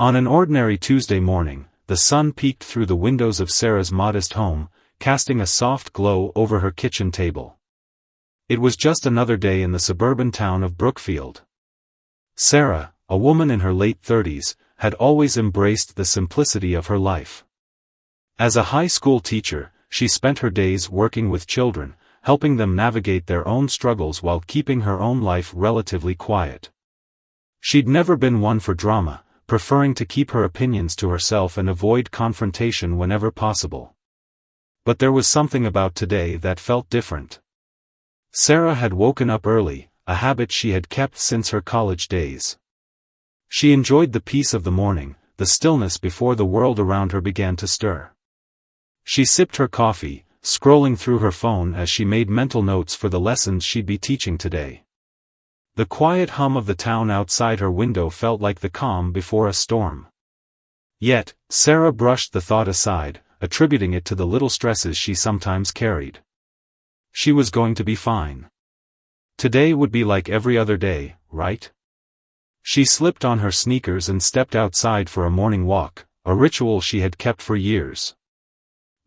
On an ordinary Tuesday morning, the sun peeked through the windows of Sarah's modest home, casting a soft glow over her kitchen table. It was just another day in the suburban town of Brookfield. Sarah, a woman in her late 30s, had always embraced the simplicity of her life. As a high school teacher, she spent her days working with children, helping them navigate their own struggles while keeping her own life relatively quiet. She'd never been one for drama, preferring to keep her opinions to herself and avoid confrontation whenever possible. But there was something about today that felt different. Sarah had woken up early, a habit she had kept since her college days. She enjoyed the peace of the morning, the stillness before the world around her began to stir. She sipped her coffee, scrolling through her phone as she made mental notes for the lessons she'd be teaching today. The quiet hum of the town outside her window felt like the calm before a storm. Yet, Sarah brushed the thought aside, attributing it to the little stresses she sometimes carried. She was going to be fine. Today would be like every other day, right? She slipped on her sneakers and stepped outside for a morning walk, a ritual she had kept for years.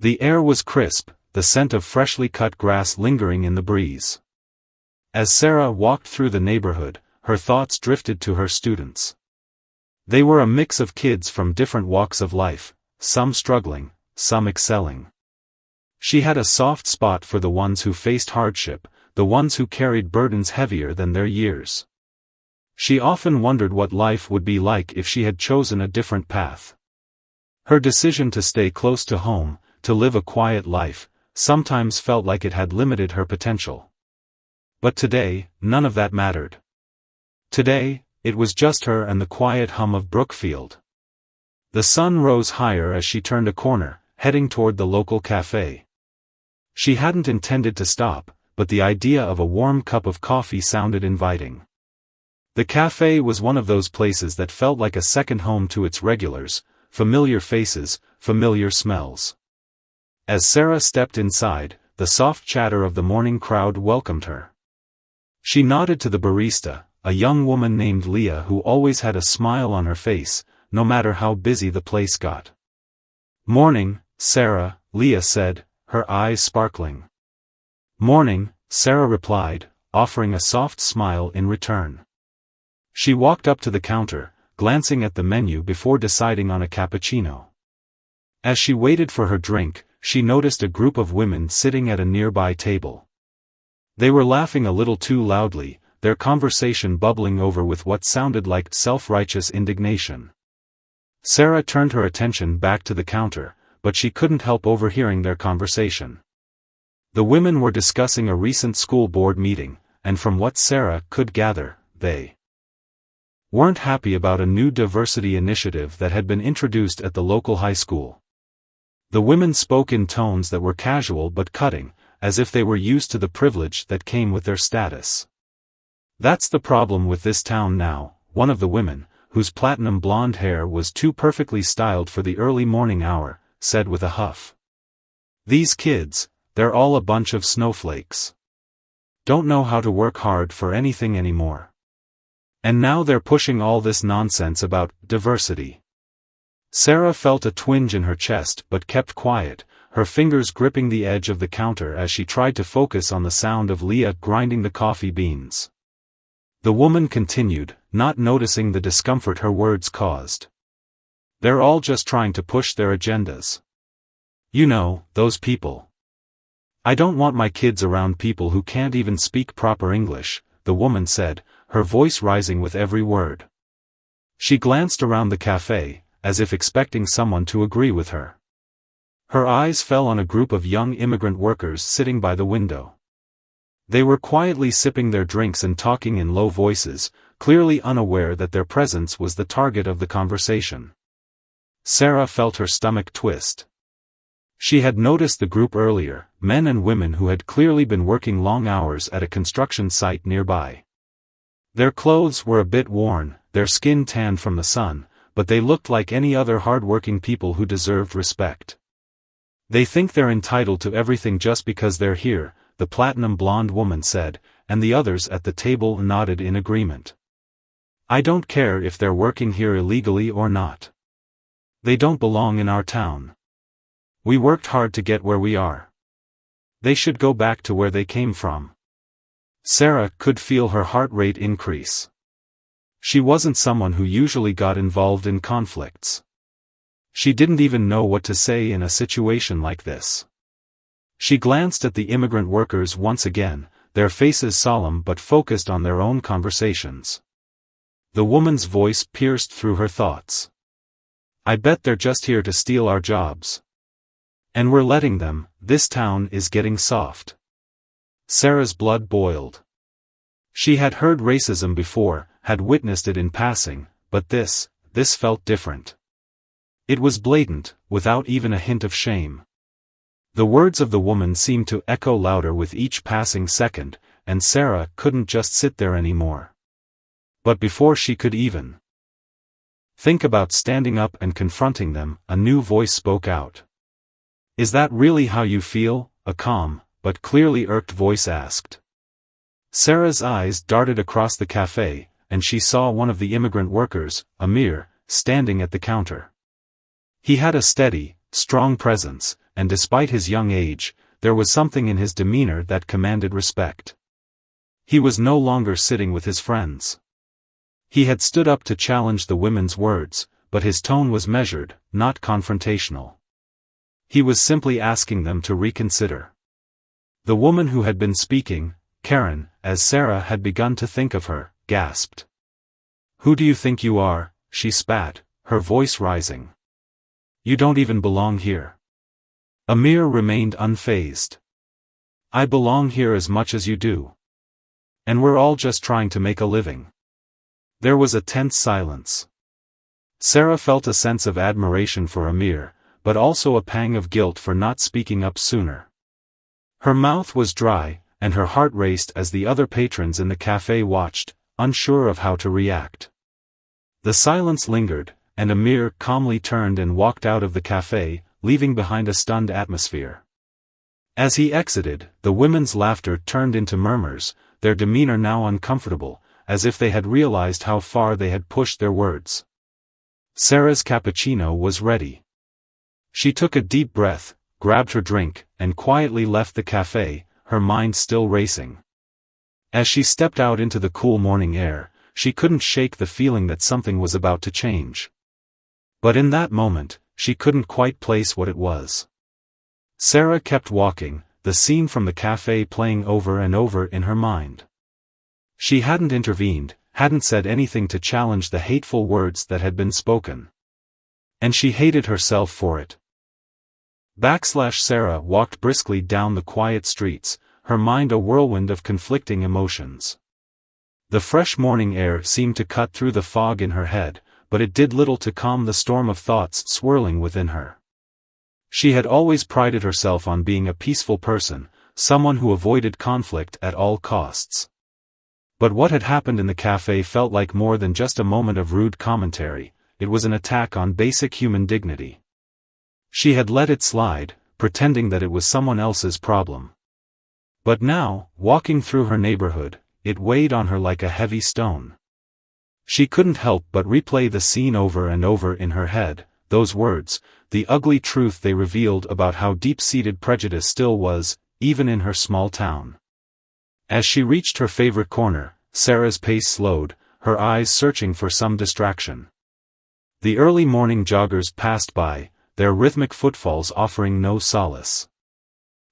The air was crisp, the scent of freshly cut grass lingering in the breeze. As Sarah walked through the neighborhood, her thoughts drifted to her students. They were a mix of kids from different walks of life, some struggling, some excelling. She had a soft spot for the ones who faced hardship, the ones who carried burdens heavier than their years. She often wondered what life would be like if she had chosen a different path. Her decision to stay close to home, to live a quiet life, sometimes felt like it had limited her potential. But today, none of that mattered. Today, it was just her and the quiet hum of Brookfield. The sun rose higher as she turned a corner, heading toward the local cafe. She hadn't intended to stop, but the idea of a warm cup of coffee sounded inviting. The cafe was one of those places that felt like a second home to its regulars, familiar faces, familiar smells. As Sarah stepped inside, the soft chatter of the morning crowd welcomed her. She nodded to the barista, a young woman named Leah who always had a smile on her face, no matter how busy the place got. "Morning, Sarah," Leah said, her eyes sparkling. "Morning," Sarah replied, offering a soft smile in return. She walked up to the counter, glancing at the menu before deciding on a cappuccino. As she waited for her drink, she noticed a group of women sitting at a nearby table. They were laughing a little too loudly, their conversation bubbling over with what sounded like self-righteous indignation. Sarah turned her attention back to the counter, but she couldn't help overhearing their conversation. The women were discussing a recent school board meeting, and from what Sarah could gather, they weren't happy about a new diversity initiative that had been introduced at the local high school. The women spoke in tones that were casual but cutting, as if they were used to the privilege that came with their status. "That's the problem with this town now," one of the women, whose platinum blonde hair was too perfectly styled for the early morning hour, said with a huff. "These kids, they're all a bunch of snowflakes. Don't know how to work hard for anything anymore. And now they're pushing all this nonsense about diversity." Sarah felt a twinge in her chest but kept quiet, her fingers gripping the edge of the counter as she tried to focus on the sound of Leah grinding the coffee beans. The woman continued, not noticing the discomfort her words caused. "They're all just trying to push their agendas. You know, those people. I don't want my kids around people who can't even speak proper English," the woman said, her voice rising with every word. She glanced around the cafe, as if expecting someone to agree with her. Her eyes fell on a group of young immigrant workers sitting by the window. They were quietly sipping their drinks and talking in low voices, clearly unaware that their presence was the target of the conversation. Sarah felt her stomach twist. She had noticed the group earlier, men and women who had clearly been working long hours at a construction site nearby. Their clothes were a bit worn, their skin tanned from the sun, but they looked like any other hard-working people who deserved respect. "They think they're entitled to everything just because they're here," the platinum blonde woman said, and the others at the table nodded in agreement. I don't care if they're working here illegally or not. They don't belong in our town. We worked hard to get where we are. They should go back to where they came from. Sarah could feel her heart rate increase. She wasn't someone who usually got involved in conflicts. She didn't even know what to say in a situation like this. She glanced at the immigrant workers once again, their faces solemn but focused on their own conversations. The woman's voice pierced through her thoughts. I bet they're just here to steal our jobs. And we're letting them. This town is getting soft. Sarah's blood boiled. She had heard racism before, had witnessed it in passing, but this felt different. It was blatant, without even a hint of shame. The words of the woman seemed to echo louder with each passing second, and Sarah couldn't just sit there anymore. But before she could even think about standing up and confronting them, a new voice spoke out. Is that really how you feel? A calm, but clearly irked voice asked. Sarah's eyes darted across the cafe, and she saw one of the immigrant workers, Amir, standing at the counter. He had a steady, strong presence, and despite his young age, there was something in his demeanor that commanded respect. He was no longer sitting with his friends. He had stood up to challenge the women's words, but his tone was measured, not confrontational. He was simply asking them to reconsider. The woman who had been speaking, Karen, as Sarah had begun to think of her, gasped. Who do you think you are? She spat, her voice rising. You don't even belong here. Amir remained unfazed. I belong here as much as you do. And we're all just trying to make a living. There was a tense silence. Sarah felt a sense of admiration for Amir, but also a pang of guilt for not speaking up sooner. Her mouth was dry, and her heart raced as the other patrons in the cafe watched, unsure of how to react. The silence lingered, and Amir calmly turned and walked out of the cafe, leaving behind a stunned atmosphere. As he exited, the women's laughter turned into murmurs, their demeanor now uncomfortable, as if they had realized how far they had pushed their words. Sarah's cappuccino was ready. She took a deep breath, grabbed her drink, and quietly left the cafe, her mind still racing. As she stepped out into the cool morning air, she couldn't shake the feeling that something was about to change. But in that moment, she couldn't quite place what it was. Sarah kept walking, the scene from the cafe playing over and over in her mind. She hadn't intervened, hadn't said anything to challenge the hateful words that had been spoken. And she hated herself for it. Sarah walked briskly down the quiet streets, her mind a whirlwind of conflicting emotions. The fresh morning air seemed to cut through the fog in her head, but it did little to calm the storm of thoughts swirling within her. She had always prided herself on being a peaceful person, someone who avoided conflict at all costs. But what had happened in the cafe felt like more than just a moment of rude commentary, it was an attack on basic human dignity. She had let it slide, pretending that it was someone else's problem. But now, walking through her neighborhood, it weighed on her like a heavy stone. She couldn't help but replay the scene over and over in her head, those words, the ugly truth they revealed about how deep-seated prejudice still was, even in her small town. As she reached her favorite corner, Sarah's pace slowed, her eyes searching for some distraction. The early morning joggers passed by, their rhythmic footfalls offering no solace.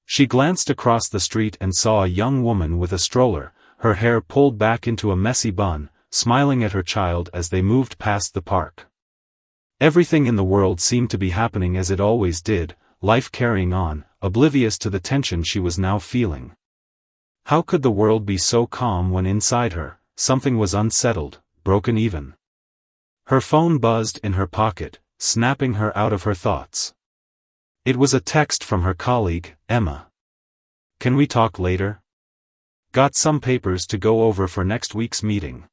She glanced across the street and saw a young woman with a stroller, her hair pulled back into a messy bun, smiling at her child as they moved past the park. Everything in the world seemed to be happening as it always did, life carrying on, oblivious to the tension she was now feeling. How could the world be so calm when inside her, something was unsettled, broken even? Her phone buzzed in her pocket, snapping her out of her thoughts. It was a text from her colleague, Emma. Can we talk later? Got some papers to go over for next week's meeting.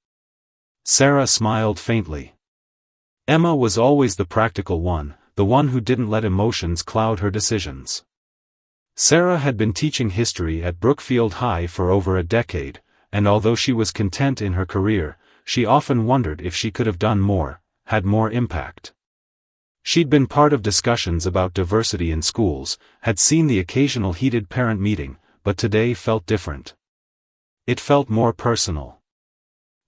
Sarah smiled faintly. Emma was always the practical one, the one who didn't let emotions cloud her decisions. Sarah had been teaching history at Brookfield High for over a decade, and although she was content in her career, she often wondered if she could have done more, had more impact. She'd been part of discussions about diversity in schools, had seen the occasional heated parent meeting, but today felt different. It felt more personal.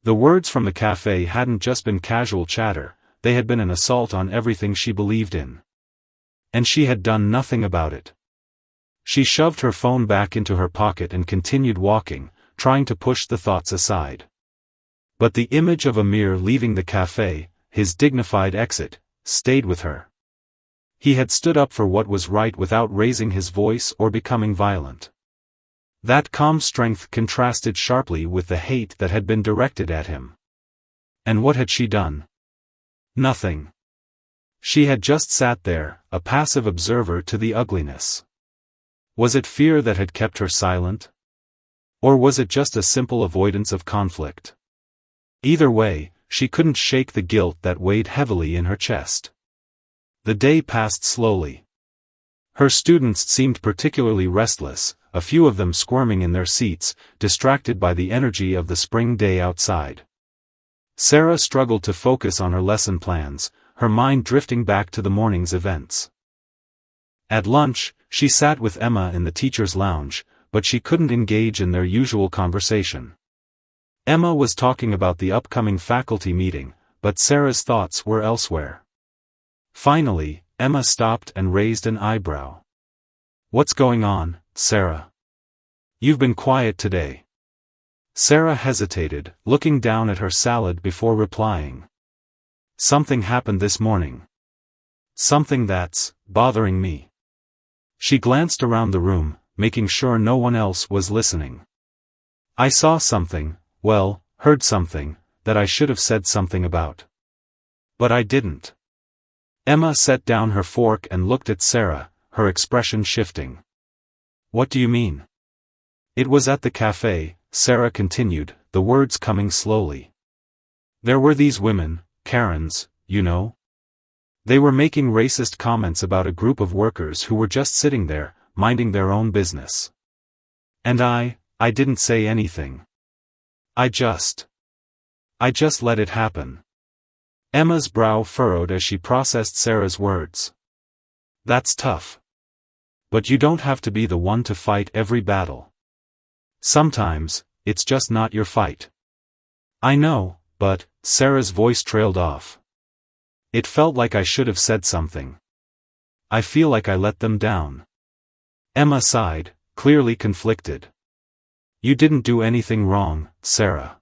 The words from the cafe hadn't just been casual chatter, they had been an assault on everything she believed in. And she had done nothing about it. She shoved her phone back into her pocket and continued walking, trying to push the thoughts aside. But the image of Amir leaving the cafe, his dignified exit, stayed with her. He had stood up for what was right without raising his voice or becoming violent. That calm strength contrasted sharply with the hate that had been directed at him. And what had she done? Nothing. She had just sat there, a passive observer to the ugliness. Was it fear that had kept her silent? Or was it just a simple avoidance of conflict? Either way, she couldn't shake the guilt that weighed heavily in her chest. The day passed slowly. Her students seemed particularly restless, a few of them squirming in their seats, distracted by the energy of the spring day outside. Sarah struggled to focus on her lesson plans, her mind drifting back to the morning's events. At lunch, she sat with Emma in the teacher's lounge, but she couldn't engage in their usual conversation. Emma was talking about the upcoming faculty meeting, but Sarah's thoughts were elsewhere. Finally, Emma stopped and raised an eyebrow. "What's going on, Sarah? You've been quiet today." Sarah hesitated, looking down at her salad before replying. "Something happened this morning. Something that's bothering me." She glanced around the room, making sure no one else was listening. "I saw something, heard something, that I should have said something about. But I didn't." Emma set down her fork and looked at Sarah, her expression shifting. "What do you mean?" "It was at the cafe," Sarah continued, the words coming slowly. "There were these women, Karens, you know. They were making racist comments about a group of workers who were just sitting there, minding their own business. And I didn't say anything. I just let it happen." Emma's brow furrowed as she processed Sarah's words. "That's tough. But you don't have to be the one to fight every battle. Sometimes, it's just not your fight." "I know, but," Sarah's voice trailed off. "It felt like I should have said something. I feel like I let them down." Emma sighed, clearly conflicted. "You didn't do anything wrong, Sarah.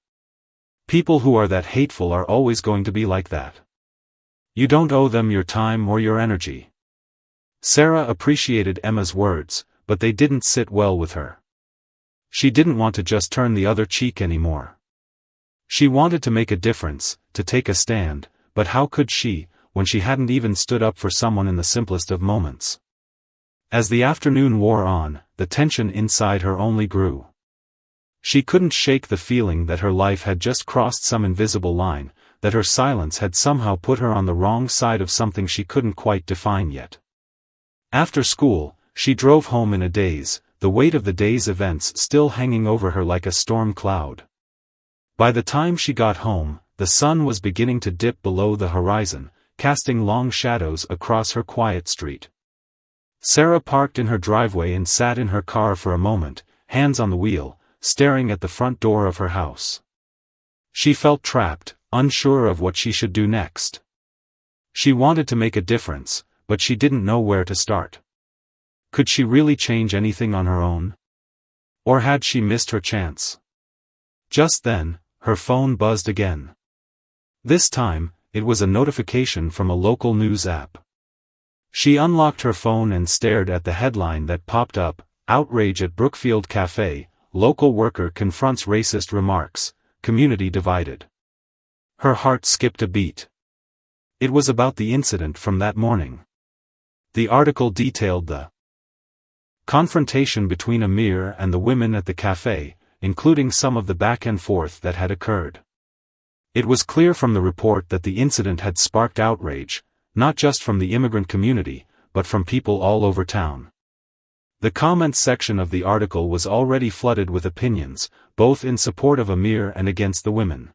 People who are that hateful are always going to be like that. You don't owe them your time or your energy." Sarah appreciated Emma's words, but they didn't sit well with her. She didn't want to just turn the other cheek anymore. She wanted to make a difference, to take a stand, but how could she, when she hadn't even stood up for someone in the simplest of moments? As the afternoon wore on, the tension inside her only grew. She couldn't shake the feeling that her life had just crossed some invisible line, that her silence had somehow put her on the wrong side of something she couldn't quite define yet. After school, she drove home in a daze, the weight of the day's events still hanging over her like a storm cloud. By the time she got home, the sun was beginning to dip below the horizon, casting long shadows across her quiet street. Sarah parked in her driveway and sat in her car for a moment, hands on the wheel, staring at the front door of her house. She felt trapped, unsure of what she should do next. She wanted to make a difference, but she didn't know where to start. Could she really change anything on her own? Or had she missed her chance? Just then, her phone buzzed again. This time, it was a notification from a local news app. She unlocked her phone and stared at the headline that popped up: "Outrage at Brookfield Cafe, Local Worker Confronts Racist Remarks, Community Divided." Her heart skipped a beat. It was about the incident from that morning. The article detailed the confrontation between Amir and the women at the cafe, including some of the back and forth that had occurred. It was clear from the report that the incident had sparked outrage, not just from the immigrant community, but from people all over town. The comments section of the article was already flooded with opinions, both in support of Amir and against the women.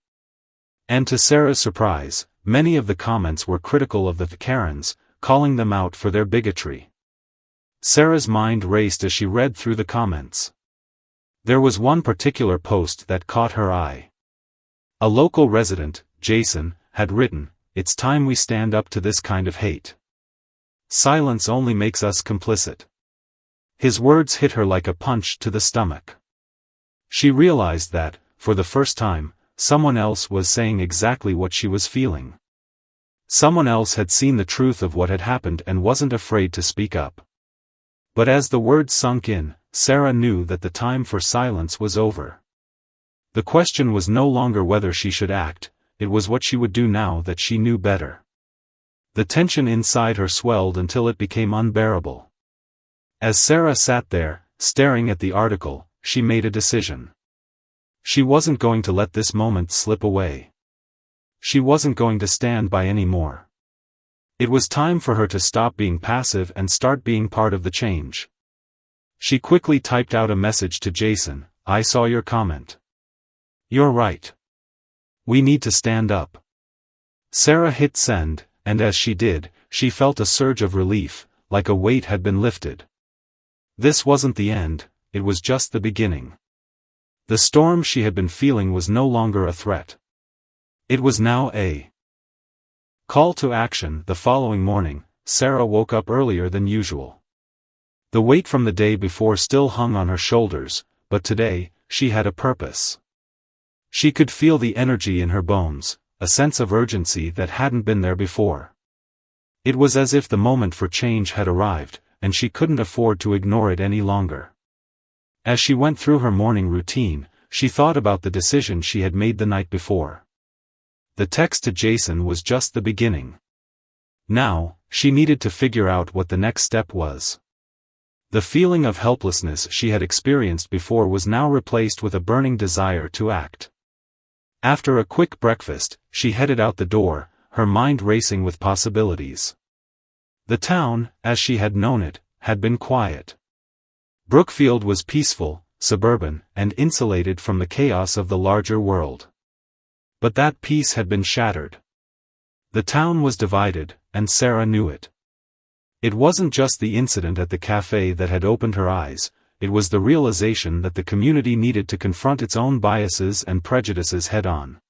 And to Sarah's surprise, many of the comments were critical of the Karens, calling them out for their bigotry. Sarah's mind raced as she read through the comments. There was one particular post that caught her eye. A local resident, Jason, had written, "It's time we stand up to this kind of hate. Silence only makes us complicit." His words hit her like a punch to the stomach. She realized that, for the first time, someone else was saying exactly what she was feeling. Someone else had seen the truth of what had happened and wasn't afraid to speak up. But as the words sunk in, Sarah knew that the time for silence was over. The question was no longer whether she should act, it was what she would do now that she knew better. The tension inside her swelled until it became unbearable. As Sarah sat there, staring at the article, she made a decision. She wasn't going to let this moment slip away. She wasn't going to stand by anymore. It was time for her to stop being passive and start being part of the change. She quickly typed out a message to Jason, "I saw your comment. You're right. We need to stand up." Sarah hit send, and as she did, she felt a surge of relief, like a weight had been lifted. This wasn't the end, it was just the beginning. The storm she had been feeling was no longer a threat. It was now a call to action. The following morning, Sarah woke up earlier than usual. The weight from the day before still hung on her shoulders, but today, she had a purpose. She could feel the energy in her bones, a sense of urgency that hadn't been there before. It was as if the moment for change had arrived, and she couldn't afford to ignore it any longer. As she went through her morning routine, she thought about the decision she had made the night before. The text to Jason was just the beginning. Now, she needed to figure out what the next step was. The feeling of helplessness she had experienced before was now replaced with a burning desire to act. After a quick breakfast, she headed out the door, her mind racing with possibilities. The town, as she had known it, had been quiet. Brookfield was peaceful, suburban, and insulated from the chaos of the larger world. But that peace had been shattered. The town was divided, and Sarah knew it. It wasn't just the incident at the cafe that had opened her eyes, it was the realization that the community needed to confront its own biases and prejudices head-on.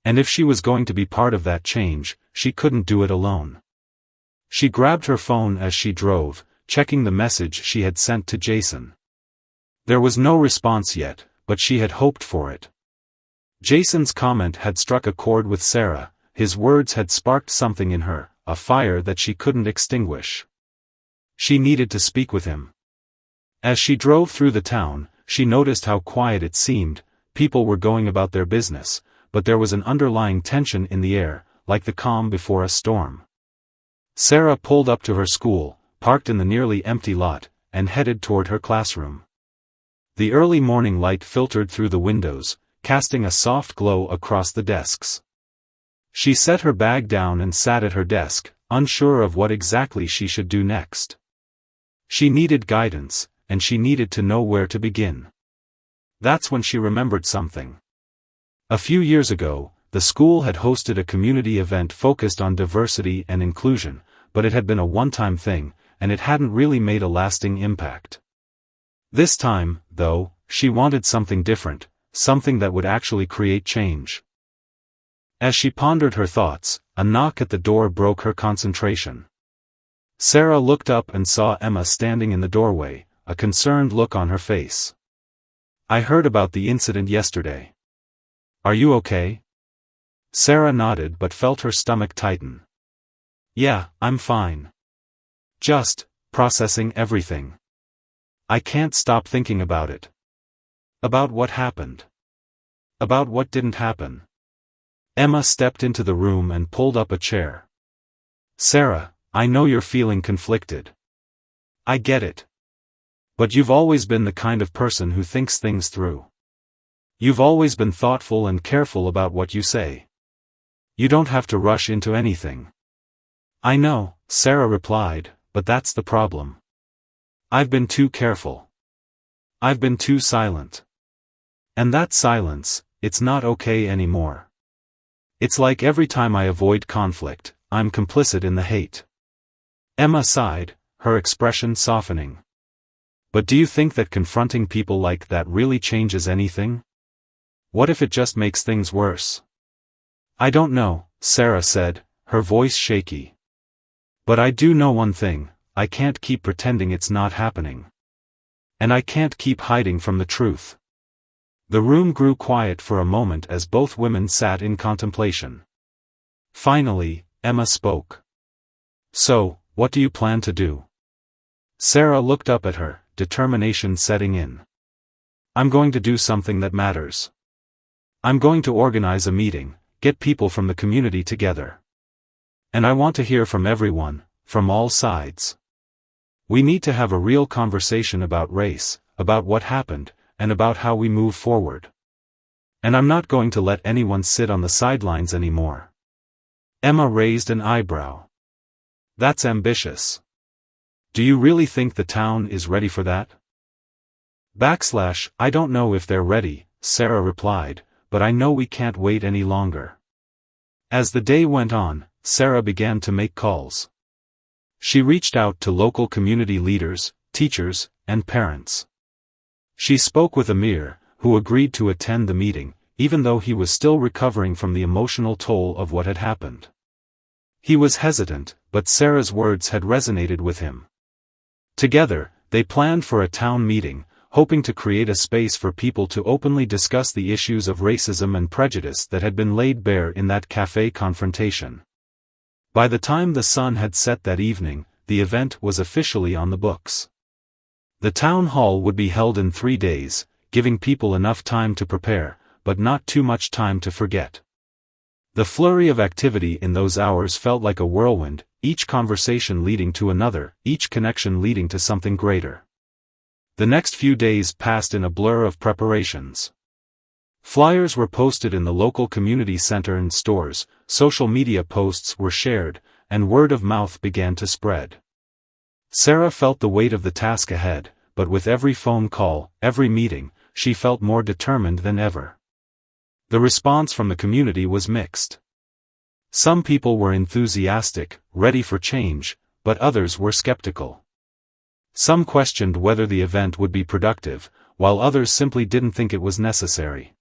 And if she was going to be part of that change, she couldn't do it alone. She grabbed her phone as she drove, checking the message she had sent to Jason. There was no response yet, but she had hoped for it. Jason's comment had struck a chord with Sarah, his words had sparked something in her, a fire that she couldn't extinguish. She needed to speak with him. As she drove through the town, she noticed how quiet it seemed, people were going about their business, but there was an underlying tension in the air, like the calm before a storm. Sarah pulled up to her school, parked in the nearly empty lot, and headed toward her classroom. The early morning light filtered through the windows, casting a soft glow across the desks. She set her bag down and sat at her desk, unsure of what exactly she should do next. She needed guidance, and she needed to know where to begin. That's when she remembered something. A few years ago, the school had hosted a community event focused on diversity and inclusion, but it had been a one-time thing, and it hadn't really made a lasting impact. This time, though, she wanted something different, something that would actually create change. As she pondered her thoughts, a knock at the door broke her concentration. Sarah looked up and saw Emma standing in the doorway, a concerned look on her face. "I heard about the incident yesterday. Are you okay?" Sarah nodded but felt her stomach tighten. "Yeah, I'm fine. Just processing everything. I can't stop thinking about it. About what happened. About what didn't happen." Emma stepped into the room and pulled up a chair. "Sarah, I know you're feeling conflicted. I get it. But you've always been the kind of person who thinks things through. You've always been thoughtful and careful about what you say. You don't have to rush into anything." "I know," Sarah replied, "but that's the problem. I've been too careful. I've been too silent. And that silence, it's not okay anymore." It's like every time I avoid conflict, I'm complicit in the hate. Emma sighed, her expression softening. But do you think that confronting people like that really changes anything? What if it just makes things worse? I don't know, Sarah said, her voice shaky. But I do know one thing, I can't keep pretending it's not happening. And I can't keep hiding from the truth. The room grew quiet for a moment as both women sat in contemplation. Finally, Emma spoke. So, what do you plan to do? Sarah looked up at her, determination setting in. I'm going to do something that matters. I'm going to organize a meeting, get people from the community together. And I want to hear from everyone, from all sides. We need to have a real conversation about race, about what happened, and about how we move forward. And I'm not going to let anyone sit on the sidelines anymore. Emma raised an eyebrow. That's ambitious. Do you really think the town is ready for that? I don't know if they're ready, Sarah replied, but I know we can't wait any longer. As the day went on, Sarah began to make calls. She reached out to local community leaders, teachers, and parents. She spoke with Amir, who agreed to attend the meeting, even though he was still recovering from the emotional toll of what had happened. He was hesitant, but Sarah's words had resonated with him. Together, they planned for a town meeting, hoping to create a space for people to openly discuss the issues of racism and prejudice that had been laid bare in that cafe confrontation. By the time the sun had set that evening, the event was officially on the books. The town hall would be held in 3 days, giving people enough time to prepare, but not too much time to forget. The flurry of activity in those hours felt like a whirlwind, each conversation leading to another, each connection leading to something greater. The next few days passed in a blur of preparations. Flyers were posted in the local community center and stores, social media posts were shared, and word of mouth began to spread. Sarah felt the weight of the task ahead, but with every phone call, every meeting, she felt more determined than ever. The response from the community was mixed. Some people were enthusiastic, ready for change, but others were skeptical. Some questioned whether the event would be productive, while others simply didn't think it was necessary.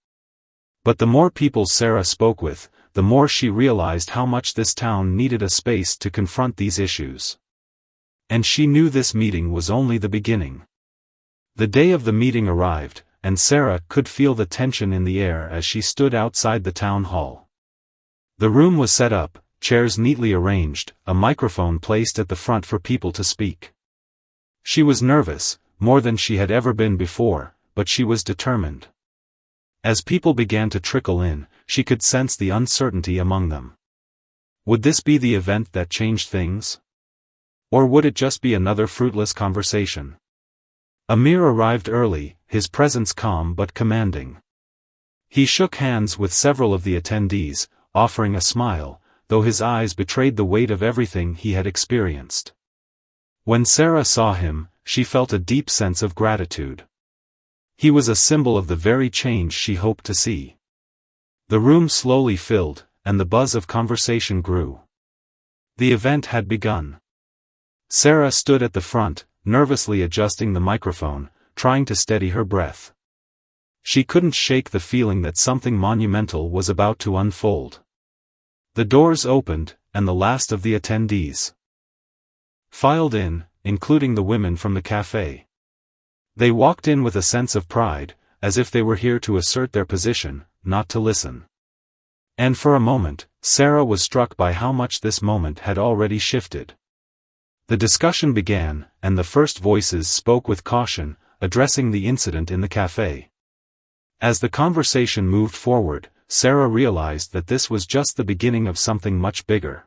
But the more people Sarah spoke with, the more she realized how much this town needed a space to confront these issues. And she knew this meeting was only the beginning. The day of the meeting arrived, and Sarah could feel the tension in the air as she stood outside the town hall. The room was set up, chairs neatly arranged, a microphone placed at the front for people to speak. She was nervous, more than she had ever been before, but she was determined. As people began to trickle in, she could sense the uncertainty among them. Would this be the event that changed things? Or would it just be another fruitless conversation? Amir arrived early, his presence calm but commanding. He shook hands with several of the attendees, offering a smile, though his eyes betrayed the weight of everything he had experienced. When Sarah saw him, she felt a deep sense of gratitude. He was a symbol of the very change she hoped to see. The room slowly filled, and the buzz of conversation grew. The event had begun. Sarah stood at the front, nervously adjusting the microphone, trying to steady her breath. She couldn't shake the feeling that something monumental was about to unfold. The doors opened, and the last of the attendees filed in, including the women from the cafe. They walked in with a sense of pride, as if they were here to assert their position, not to listen. And for a moment, Sarah was struck by how much this moment had already shifted. The discussion began, and the first voices spoke with caution, addressing the incident in the cafe. As the conversation moved forward, Sarah realized that this was just the beginning of something much bigger.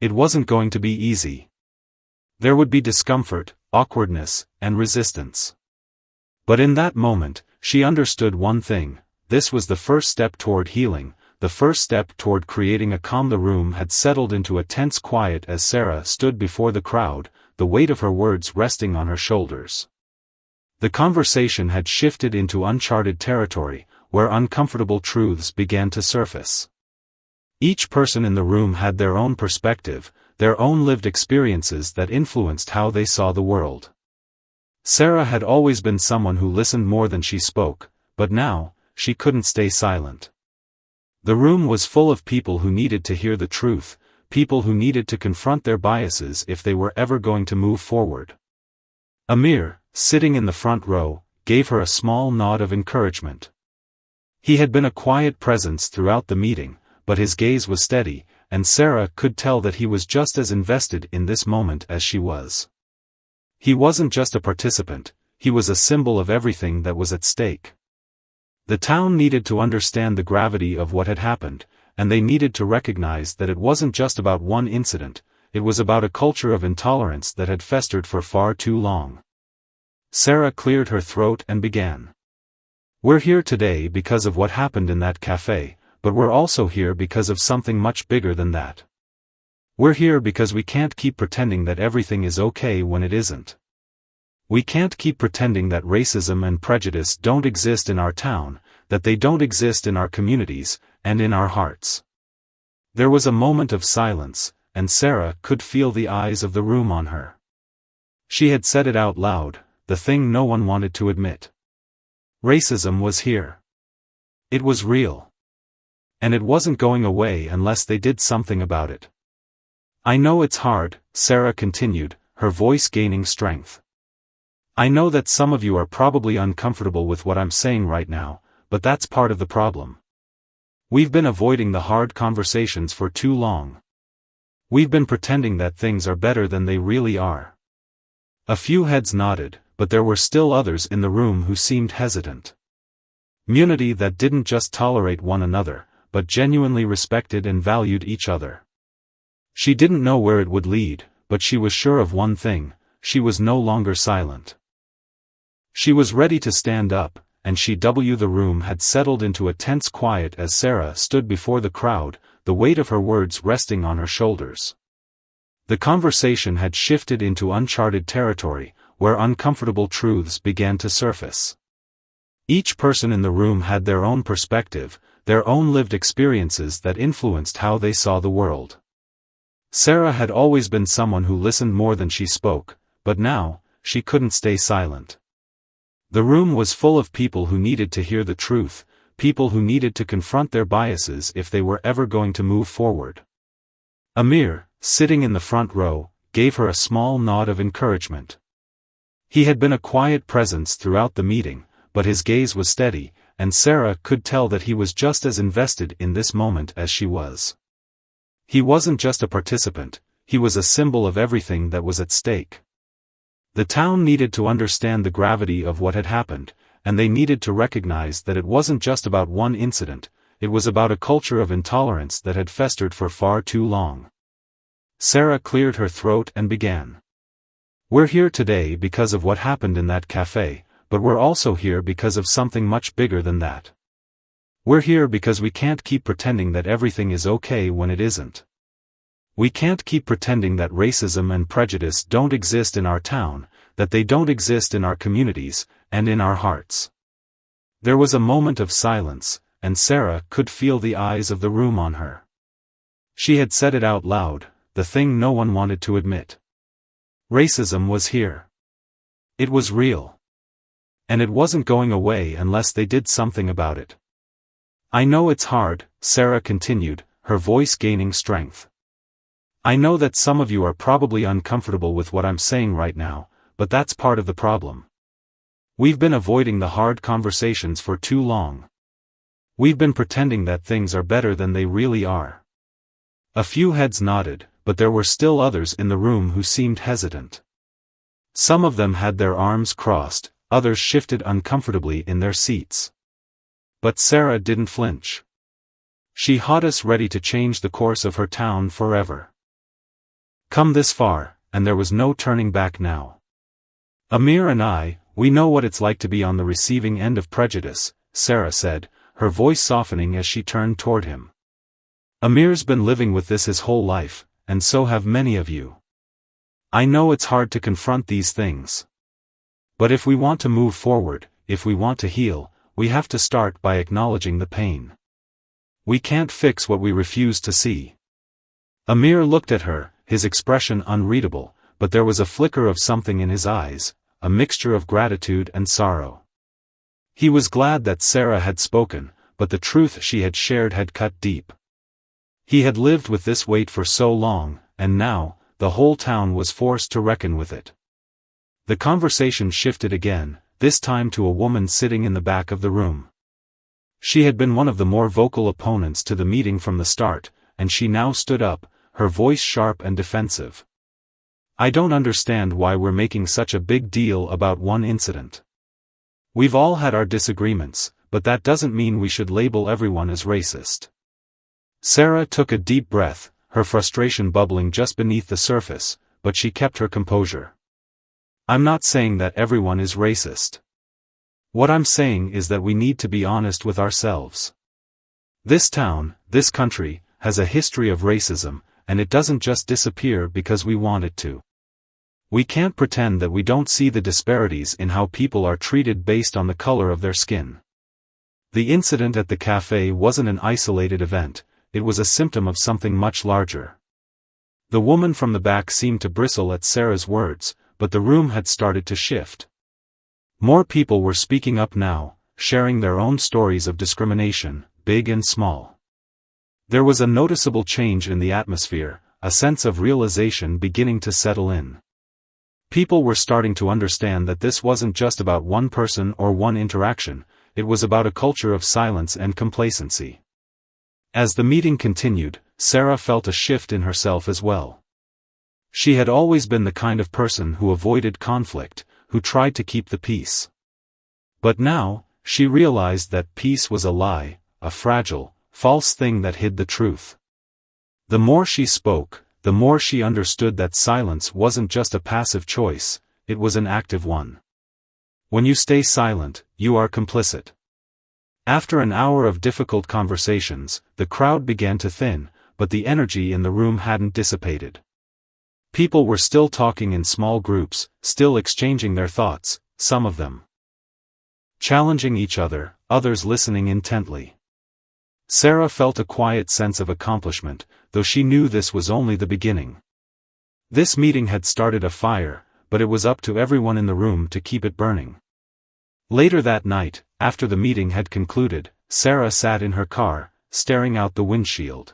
It wasn't going to be easy. There would be discomfort, awkwardness, and resistance. But in that moment, she understood one thing: this was the first step toward healing, the first step toward creating a calm. The room had settled into a tense quiet as Sarah stood before the crowd, the weight of her words resting on her shoulders. The conversation had shifted into uncharted territory, where uncomfortable truths began to surface. Each person in the room had their own perspective, their own lived experiences that influenced how they saw the world. Sarah had always been someone who listened more than she spoke, but now, she couldn't stay silent. The room was full of people who needed to hear the truth, people who needed to confront their biases if they were ever going to move forward. Amir, sitting in the front row, gave her a small nod of encouragement. He had been a quiet presence throughout the meeting, but his gaze was steady, and Sarah could tell that he was just as invested in this moment as she was. He wasn't just a participant, he was a symbol of everything that was at stake. The town needed to understand the gravity of what had happened, and they needed to recognize that it wasn't just about one incident, it was about a culture of intolerance that had festered for far too long. Sarah cleared her throat and began. We're here today because of what happened in that cafe, but we're also here because of something much bigger than that. We're here because we can't keep pretending that everything is okay when it isn't. We can't keep pretending that racism and prejudice don't exist in our town, that they don't exist in our communities, and in our hearts. There was a moment of silence, and Sarah could feel the eyes of the room on her. She had said it out loud, the thing no one wanted to admit. Racism was here. It was real. And it wasn't going away unless they did something about it. I know it's hard, Sarah continued, her voice gaining strength. I know that some of you are probably uncomfortable with what I'm saying right now, but that's part of the problem. We've been avoiding the hard conversations for too long. We've been pretending that things are better than they really are. A few heads nodded, but there were still others in the room who seemed hesitant. Community that didn't just tolerate one another, but genuinely respected and valued each other. She didn't know where it would lead, but she was sure of one thing, she was no longer silent. She was ready to stand up, and the room had settled into a tense quiet as Sarah stood before the crowd, the weight of her words resting on her shoulders. The conversation had shifted into uncharted territory, where uncomfortable truths began to surface. Each person in the room had their own perspective, their own lived experiences that influenced how they saw the world. Sarah had always been someone who listened more than she spoke, but now, she couldn't stay silent. The room was full of people who needed to hear the truth, people who needed to confront their biases if they were ever going to move forward. Amir, sitting in the front row, gave her a small nod of encouragement. He had been a quiet presence throughout the meeting, but his gaze was steady, and Sarah could tell that he was just as invested in this moment as she was. He wasn't just a participant, he was a symbol of everything that was at stake. The town needed to understand the gravity of what had happened, and they needed to recognize that it wasn't just about one incident, it was about a culture of intolerance that had festered for far too long. Sarah cleared her throat and began. We're here today because of what happened in that cafe, but we're also here because of something much bigger than that. We're here because we can't keep pretending that everything is okay when it isn't. We can't keep pretending that racism and prejudice don't exist in our town, that they don't exist in our communities, and in our hearts. There was a moment of silence, and Sarah could feel the eyes of the room on her. She had said it out loud, the thing no one wanted to admit. Racism was here. It was real. And it wasn't going away unless they did something about it. I know it's hard, Sarah continued, her voice gaining strength. I know that some of you are probably uncomfortable with what I'm saying right now, but that's part of the problem. We've been avoiding the hard conversations for too long. We've been pretending that things are better than they really are. A few heads nodded, but there were still others in the room who seemed hesitant. Some of them had their arms crossed, others shifted uncomfortably in their seats. But Sarah didn't flinch. She had us ready to change the course of her town forever. Come this far, and there was no turning back now. Amir and I, we know what it's like to be on the receiving end of prejudice, Sarah said, her voice softening as she turned toward him. Amir's been living with this his whole life, and so have many of you. I know it's hard to confront these things. But if we want to move forward, if we want to heal, we have to start by acknowledging the pain. We can't fix what we refuse to see. Amir looked at her, his expression unreadable, but there was a flicker of something in his eyes, a mixture of gratitude and sorrow. He was glad that Sarah had spoken, but the truth she had shared had cut deep. He had lived with this weight for so long, and now, the whole town was forced to reckon with it. The conversation shifted again, this time to a woman sitting in the back of the room. She had been one of the more vocal opponents to the meeting from the start, and she now stood up, her voice sharp and defensive. I don't understand why we're making such a big deal about one incident. We've all had our disagreements, but that doesn't mean we should label everyone as racist. Sarah took a deep breath, her frustration bubbling just beneath the surface, but she kept her composure. I'm not saying that everyone is racist. What I'm saying is that we need to be honest with ourselves. This town, this country, has a history of racism, and it doesn't just disappear because we want it to. We can't pretend that we don't see the disparities in how people are treated based on the color of their skin. The incident at the cafe wasn't an isolated event, it was a symptom of something much larger. The woman from the back seemed to bristle at Sarah's words, but the room had started to shift. More people were speaking up now, sharing their own stories of discrimination, big and small. There was a noticeable change in the atmosphere, a sense of realization beginning to settle in. People were starting to understand that this wasn't just about one person or one interaction, it was about a culture of silence and complacency. As the meeting continued, Sarah felt a shift in herself as well. She had always been the kind of person who avoided conflict, who tried to keep the peace. But now, she realized that peace was a lie, a fragile, false thing that hid the truth. The more she spoke, the more she understood that silence wasn't just a passive choice, it was an active one. When you stay silent, you are complicit. After an hour of difficult conversations, the crowd began to thin, but the energy in the room hadn't dissipated. People were still talking in small groups, still exchanging their thoughts, some of them challenging each other, others listening intently. Sarah felt a quiet sense of accomplishment, though she knew this was only the beginning. This meeting had started a fire, but it was up to everyone in the room to keep it burning. Later that night, after the meeting had concluded, Sarah sat in her car, staring out the windshield.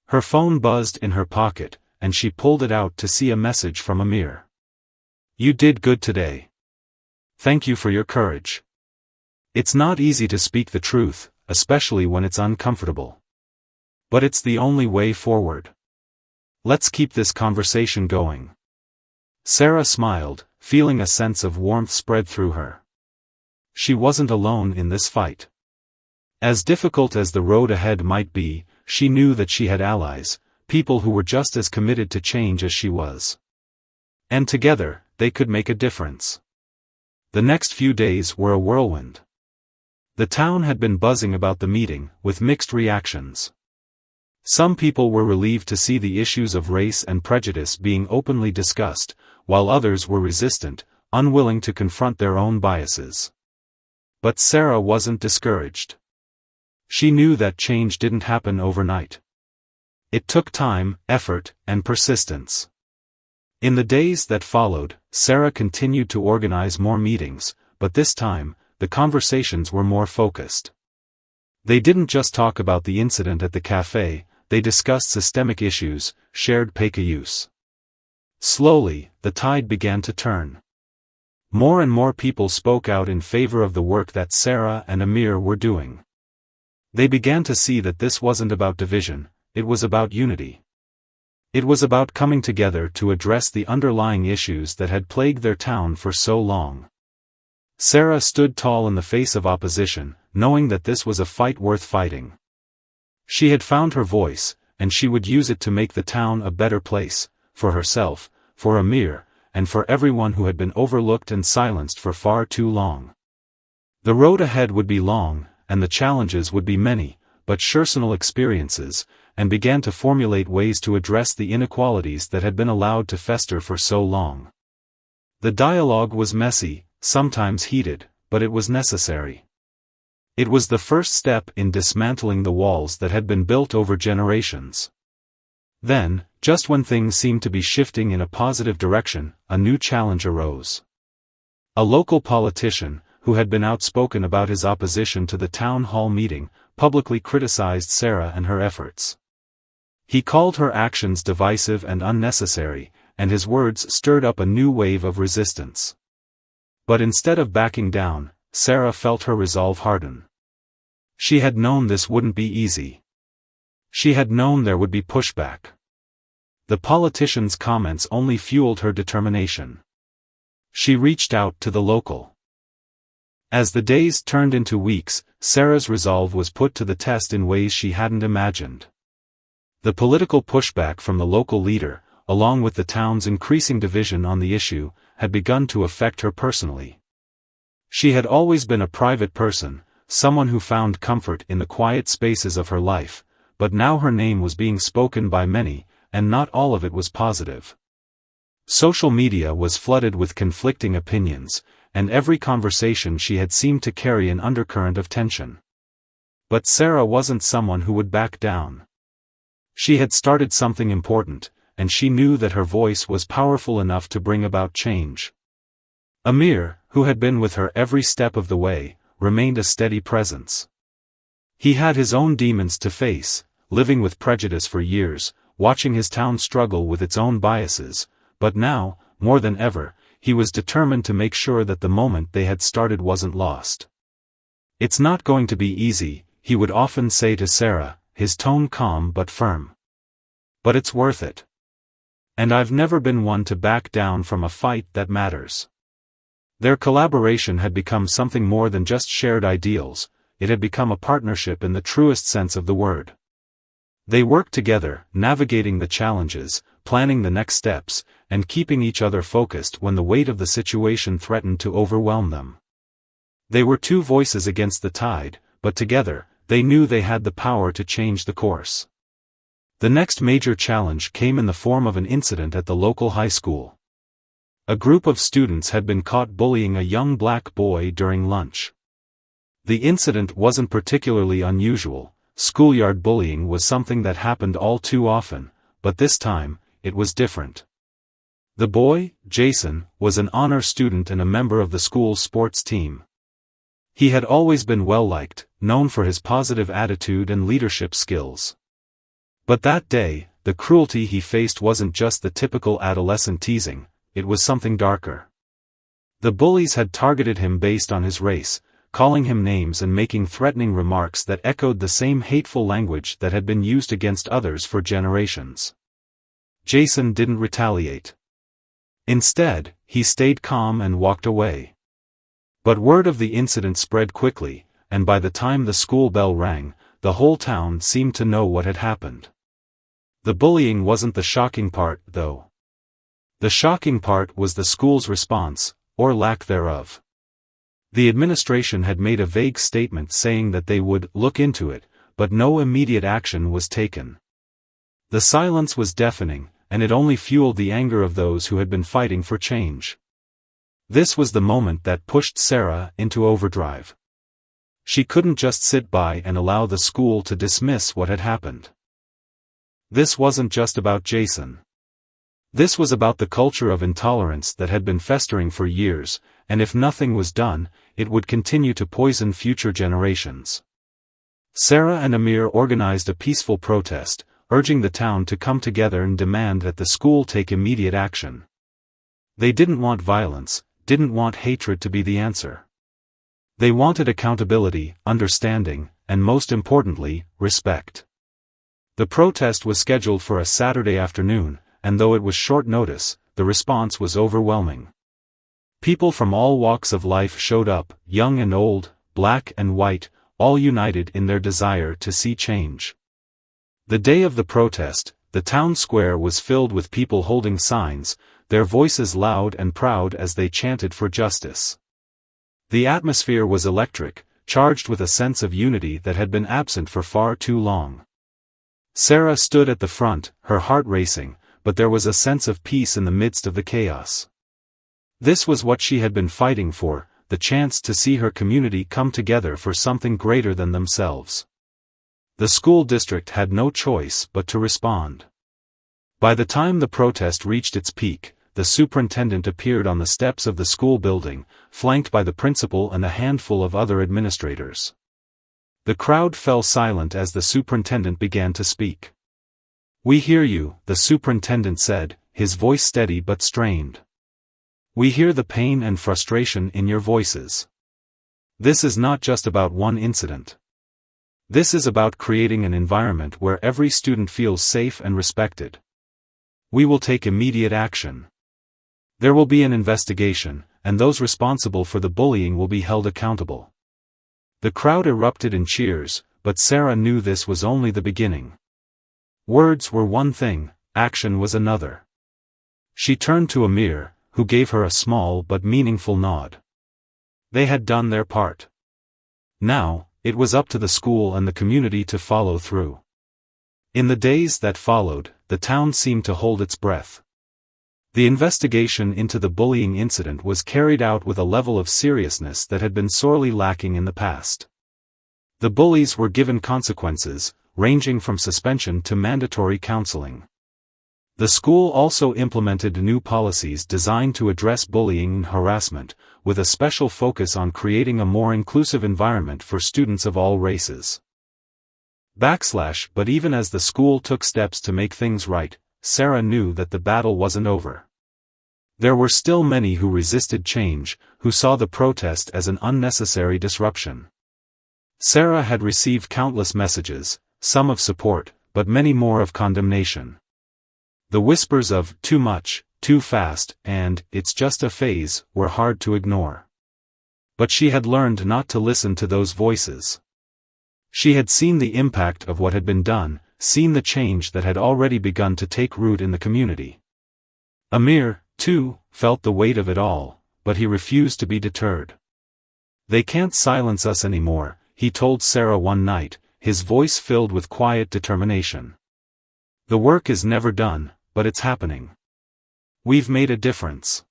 Her phone buzzed in her pocket, and she pulled it out to see a message from Amir. You did good today. Thank you for your courage. It's not easy to speak the truth, especially when it's uncomfortable. But it's the only way forward. Let's keep this conversation going. Sarah smiled, feeling a sense of warmth spread through her. She wasn't alone in this fight. As difficult as the road ahead might be, she knew that she had allies, people who were just as committed to change as she was. And together, they could make a difference. The next few days were a whirlwind. The town had been buzzing about the meeting, with mixed reactions. Some people were relieved to see the issues of race and prejudice being openly discussed, while others were resistant, unwilling to confront their own biases. But Sarah wasn't discouraged. She knew that change didn't happen overnight. It took time, effort, and persistence. In the days that followed, Sarah continued to organize more meetings, but this time, the conversations were more focused. They didn't just talk about the incident at the cafe, they discussed systemic issues, shared use. Slowly, the tide began to turn. More and more people spoke out in favor of the work that Sarah and Amir were doing. They began to see that this wasn't about division, it was about unity. It was about coming together to address the underlying issues that had plagued their town for so long. Sarah stood tall in the face of opposition, knowing that this was a fight worth fighting. She had found her voice, and she would use it to make the town a better place, for herself, for Amir, and for everyone who had been overlooked and silenced for far too long. The road ahead would be long, and the challenges would be many, but personal experiences, and began to formulate ways to address the inequalities that had been allowed to fester for so long. The dialogue was messy, sometimes heated, but it was necessary. It was the first step in dismantling the walls that had been built over generations. Then, just when things seemed to be shifting in a positive direction, a new challenge arose. A local politician, who had been outspoken about his opposition to the town hall meeting, publicly criticized Sarah and her efforts. He called her actions divisive and unnecessary, and his words stirred up a new wave of resistance. But instead of backing down, Sarah felt her resolve harden. She had known this wouldn't be easy. She had known there would be pushback. The politician's comments only fueled her determination. She reached out to the local. As the days turned into weeks, Sarah's resolve was put to the test in ways she hadn't imagined. The political pushback from the local leader, along with the town's increasing division on the issue, had begun to affect her personally. She had always been a private person, someone who found comfort in the quiet spaces of her life, but now her name was being spoken by many, and not all of it was positive. Social media was flooded with conflicting opinions, and every conversation she had seemed to carry an undercurrent of tension. But Sarah wasn't someone who would back down. She had started something important, and she knew that her voice was powerful enough to bring about change. Amir, who had been with her every step of the way, remained a steady presence. He had his own demons to face, living with prejudice for years, watching his town struggle with its own biases, but now, more than ever, he was determined to make sure that the moment they had started wasn't lost. "It's not going to be easy," he would often say to Sarah, his tone calm but firm. "But it's worth it. And I've never been one to back down from a fight that matters." Their collaboration had become something more than just shared ideals, it had become a partnership in the truest sense of the word. They worked together, navigating the challenges, planning the next steps, and keeping each other focused when the weight of the situation threatened to overwhelm them. They were two voices against the tide, but together, they knew they had the power to change the course. The next major challenge came in the form of an incident at the local high school. A group of students had been caught bullying a young black boy during lunch. The incident wasn't particularly unusual. Schoolyard bullying was something that happened all too often, but this time, it was different. The boy, Jason, was an honor student and a member of the school's sports team. He had always been well-liked, known for his positive attitude and leadership skills. But that day, the cruelty he faced wasn't just the typical adolescent teasing, it was something darker. The bullies had targeted him based on his race, calling him names and making threatening remarks that echoed the same hateful language that had been used against others for generations. Jason didn't retaliate. Instead, he stayed calm and walked away. But word of the incident spread quickly, and by the time the school bell rang, the whole town seemed to know what had happened. The bullying wasn't the shocking part, though. The shocking part was the school's response, or lack thereof. The administration had made a vague statement saying that they would look into it, but no immediate action was taken. The silence was deafening, and it only fueled the anger of those who had been fighting for change. This was the moment that pushed Sarah into overdrive. She couldn't just sit by and allow the school to dismiss what had happened. This wasn't just about Jason. This was about the culture of intolerance that had been festering for years, and if nothing was done, it would continue to poison future generations. Sarah and Amir organized a peaceful protest, urging the town to come together and demand that the school take immediate action. They didn't want violence, didn't want hatred to be the answer. They wanted accountability, understanding, and most importantly, respect. The protest was scheduled for a Saturday afternoon, and though it was short notice, the response was overwhelming. People from all walks of life showed up, young and old, black and white, all united in their desire to see change. The day of the protest, the town square was filled with people holding signs, their voices loud and proud as they chanted for justice. The atmosphere was electric, charged with a sense of unity that had been absent for far too long. Sarah stood at the front, her heart racing, but there was a sense of peace in the midst of the chaos. This was what she had been fighting for, the chance to see her community come together for something greater than themselves. The school district had no choice but to respond. By the time the protest reached its peak, the superintendent appeared on the steps of the school building, flanked by the principal and a handful of other administrators. The crowd fell silent as the superintendent began to speak. "We hear you," the superintendent said, his voice steady but strained. "We hear the pain and frustration in your voices. This is not just about one incident. This is about creating an environment where every student feels safe and respected. We will take immediate action. There will be an investigation, and those responsible for the bullying will be held accountable." The crowd erupted in cheers, but Sarah knew this was only the beginning. Words were one thing, action was another. She turned to Amir, who gave her a small but meaningful nod. They had done their part. Now, it was up to the school and the community to follow through. In the days that followed, the town seemed to hold its breath. The investigation into the bullying incident was carried out with a level of seriousness that had been sorely lacking in the past. The bullies were given consequences, ranging from suspension to mandatory counseling. The school also implemented new policies designed to address bullying and harassment, with a special focus on creating a more inclusive environment for students of all races. But even as the school took steps to make things right, Sarah knew that the battle wasn't over. There were still many who resisted change, who saw the protest as an unnecessary disruption. Sarah had received countless messages, some of support, but many more of condemnation. The whispers of "too much, too fast," and "it's just a phase" were hard to ignore. But she had learned not to listen to those voices. She had seen the impact of what had been done, seen the change that had already begun to take root in the community. Amir, too, felt the weight of it all, but he refused to be deterred. "They can't silence us anymore," he told Sarah one night, his voice filled with quiet determination. "The work is never done, but it's happening. We've made a difference."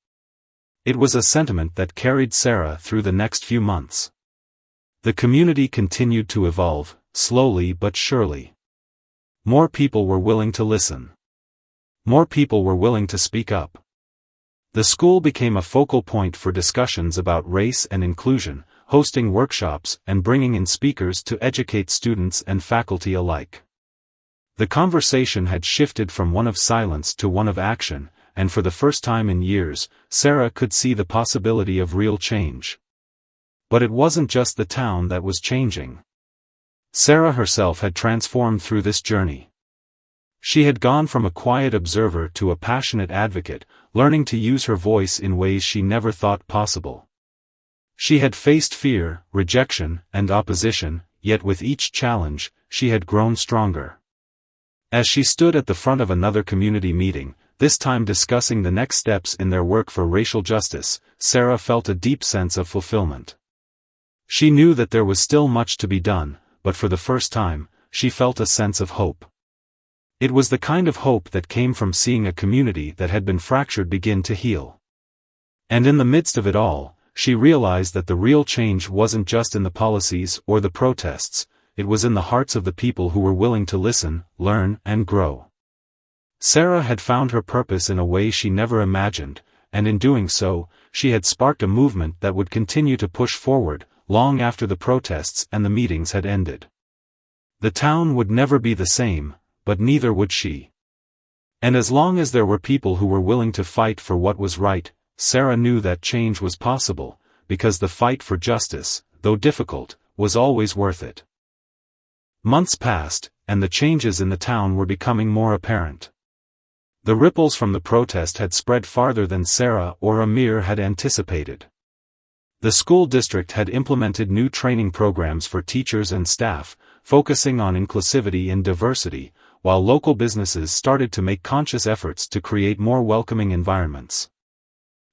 It was a sentiment that carried Sarah through the next few months. The community continued to evolve, slowly but surely. More people were willing to listen. More people were willing to speak up. The school became a focal point for discussions about race and inclusion, hosting workshops and bringing in speakers to educate students and faculty alike. The conversation had shifted from one of silence to one of action, and for the first time in years, Sarah could see the possibility of real change. But it wasn't just the town that was changing. Sarah herself had transformed through this journey. She had gone from a quiet observer to a passionate advocate, learning to use her voice in ways she never thought possible. She had faced fear, rejection, and opposition, yet with each challenge, she had grown stronger. As she stood at the front of another community meeting, this time discussing the next steps in their work for racial justice, Sarah felt a deep sense of fulfillment. She knew that there was still much to be done, but for the first time, she felt a sense of hope. It was the kind of hope that came from seeing a community that had been fractured begin to heal. And in the midst of it all, she realized that the real change wasn't just in the policies or the protests, it was in the hearts of the people who were willing to listen, learn, and grow. Sarah had found her purpose in a way she never imagined, and in doing so, she had sparked a movement that would continue to push forward, long after the protests and the meetings had ended. The town would never be the same, but neither would she. And as long as there were people who were willing to fight for what was right, Sarah knew that change was possible, because the fight for justice, though difficult, was always worth it. Months passed, and the changes in the town were becoming more apparent. The ripples from the protest had spread farther than Sarah or Amir had anticipated. The school district had implemented new training programs for teachers and staff, focusing on inclusivity and diversity, while local businesses started to make conscious efforts to create more welcoming environments.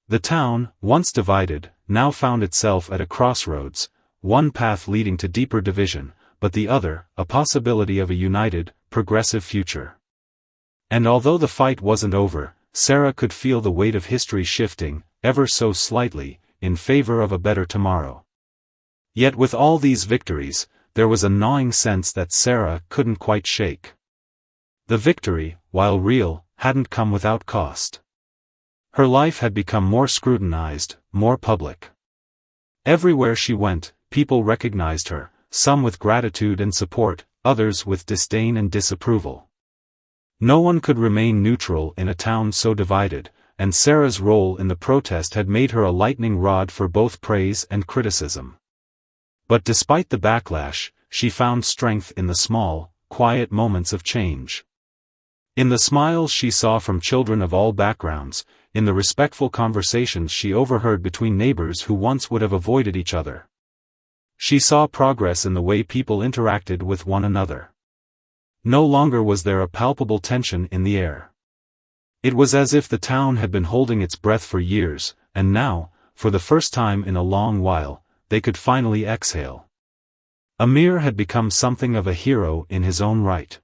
The town, once divided, now found itself at a crossroads, one path leading to deeper division, but the other, a possibility of a united, progressive future. And although the fight wasn't over, Sarah could feel the weight of history shifting, ever so slightly, in favor of a better tomorrow. Yet with all these victories, there was a gnawing sense that Sarah couldn't quite shake. The victory, while real, hadn't come without cost. Her life had become more scrutinized, more public. Everywhere she went, people recognized her, some with gratitude and support, others with disdain and disapproval. No one could remain neutral in a town so divided, and Sarah's role in the protest had made her a lightning rod for both praise and criticism. But despite the backlash, she found strength in the small, quiet moments of change. In the smiles she saw from children of all backgrounds, in the respectful conversations she overheard between neighbors who once would have avoided each other. She saw progress in the way people interacted with one another. No longer was there a palpable tension in the air. It was as if the town had been holding its breath for years, and now, for the first time in a long while, they could finally exhale. Amir had become something of a hero in his own right.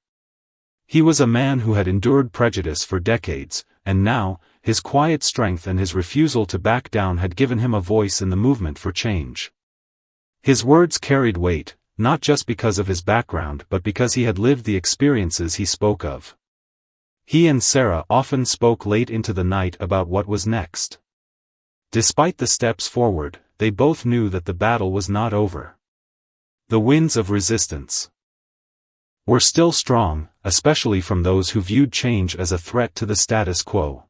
He was a man who had endured prejudice for decades, and now, his quiet strength and his refusal to back down had given him a voice in the movement for change. His words carried weight, not just because of his background but because he had lived the experiences he spoke of. He and Sarah often spoke late into the night about what was next. Despite the steps forward, they both knew that the battle was not over. The winds of resistance were still strong, especially from those who viewed change as a threat to the status quo.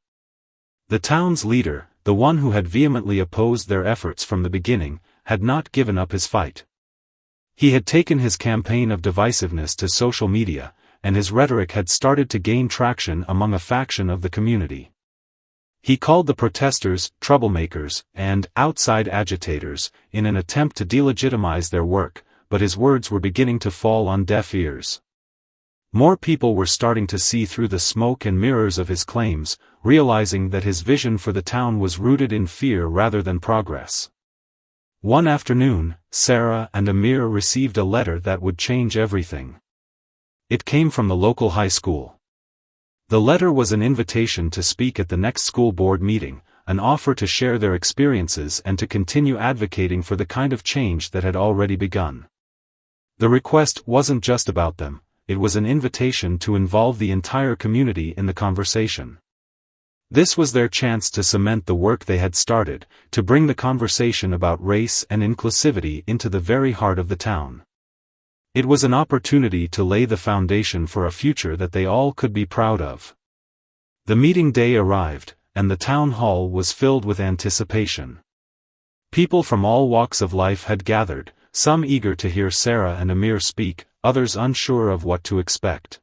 The town's leader, the one who had vehemently opposed their efforts from the beginning, had not given up his fight. He had taken his campaign of divisiveness to social media, and his rhetoric had started to gain traction among a faction of the community. He called the protesters troublemakers and outside agitators in an attempt to delegitimize their work, but his words were beginning to fall on deaf ears. More people were starting to see through the smoke and mirrors of his claims, realizing that his vision for the town was rooted in fear rather than progress. One afternoon, Sarah and Amir received a letter that would change everything. It came from the local high school. The letter was an invitation to speak at the next school board meeting, an offer to share their experiences and to continue advocating for the kind of change that had already begun. The request wasn't just about them, it was an invitation to involve the entire community in the conversation. This was their chance to cement the work they had started, to bring the conversation about race and inclusivity into the very heart of the town. It was an opportunity to lay the foundation for a future that they all could be proud of. The meeting day arrived, and the town hall was filled with anticipation. People from all walks of life had gathered, some eager to hear Sarah and Amir speak, others unsure of what to expect.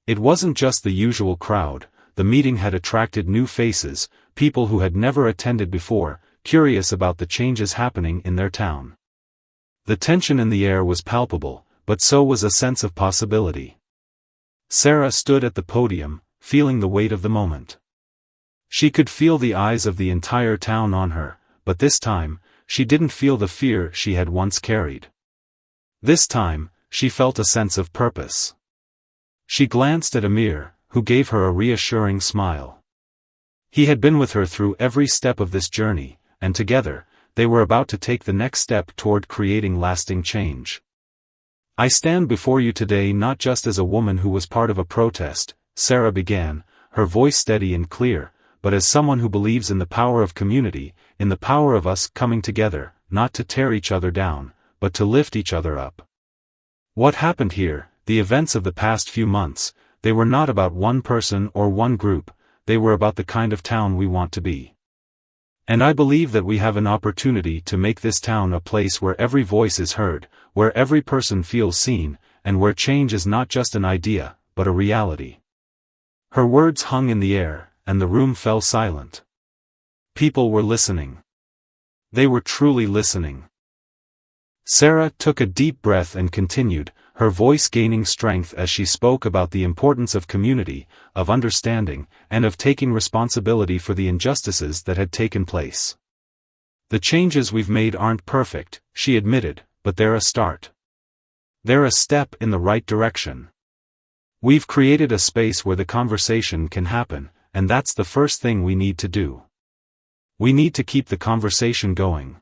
It wasn't just the usual crowd, the meeting had attracted new faces, people who had never attended before, curious about the changes happening in their town. The tension in the air was palpable, but so was a sense of possibility. Sarah stood at the podium, feeling the weight of the moment. She could feel the eyes of the entire town on her, but this time, she didn't feel the fear she had once carried. This time, she felt a sense of purpose. She glanced at Amir, who gave her a reassuring smile. He had been with her through every step of this journey, and together, they were about to take the next step toward creating lasting change. I stand before you today not just as a woman who was part of a protest, Sarah began, her voice steady and clear, but as someone who believes in the power of community, in the power of us coming together, not to tear each other down, but to lift each other up. What happened here, the events of the past few months, they were not about one person or one group, they were about the kind of town we want to be. And I believe that we have an opportunity to make this town a place where every voice is heard, where every person feels seen, and where change is not just an idea, but a reality. Her words hung in the air, and the room fell silent. People were listening. They were truly listening. Sarah took a deep breath and continued, her voice gaining strength as she spoke about the importance of community, of understanding, and of taking responsibility for the injustices that had taken place. The changes we've made aren't perfect, she admitted, but they're a start. They're a step in the right direction. We've created a space where the conversation can happen, and that's the first thing we need to do. We need to keep the conversation going.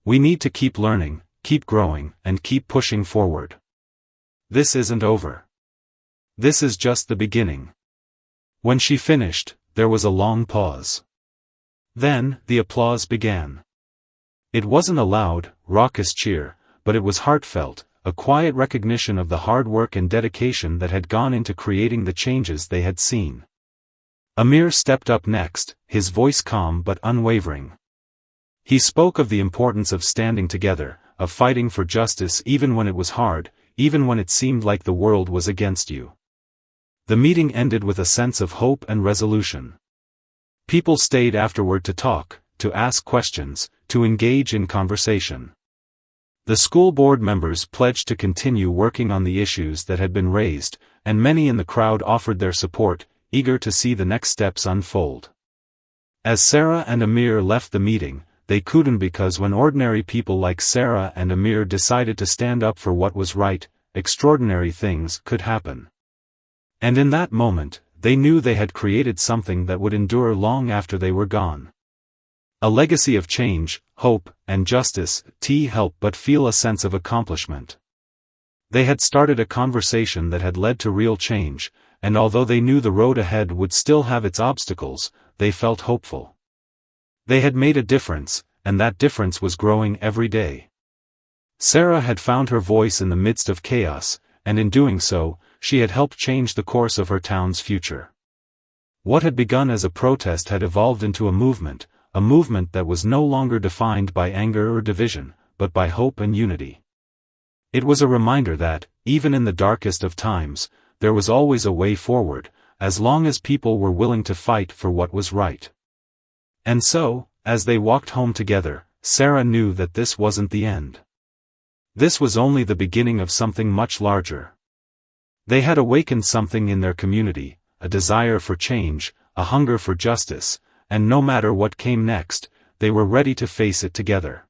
We need to keep learning, keep growing, and keep pushing forward. This isn't over. This is just the beginning. When she finished, there was a long pause. Then, the applause began. It wasn't a loud, raucous cheer, but it was heartfelt, a quiet recognition of the hard work and dedication that had gone into creating the changes they had seen. Amir stepped up next, his voice calm but unwavering. He spoke of the importance of standing together, of fighting for justice even when it was hard, even when it seemed like the world was against you. The meeting ended with a sense of hope and resolution. People stayed afterward to talk, to ask questions, to engage in conversation. The school board members pledged to continue working on the issues that had been raised, and many in the crowd offered their support, eager to see the next steps unfold. As Sarah and Amir left the meeting, they couldn't, because when ordinary people like Sarah and Amir decided to stand up for what was right, extraordinary things could happen. And in that moment, they knew they had created something that would endure long after they were gone. A legacy of change, hope, and justice. Help but feel a sense of accomplishment. They had started a conversation that had led to real change, and although they knew the road ahead would still have its obstacles, they felt hopeful. They had made a difference, and that difference was growing every day. Sarah had found her voice in the midst of chaos, and in doing so, she had helped change the course of her town's future. What had begun as a protest had evolved into a movement that was no longer defined by anger or division, but by hope and unity. It was a reminder that, even in the darkest of times, there was always a way forward, as long as people were willing to fight for what was right. And so, as they walked home together, Sarah knew that this wasn't the end. This was only the beginning of something much larger. They had awakened something in their community, a desire for change, a hunger for justice, and no matter what came next, they were ready to face it together.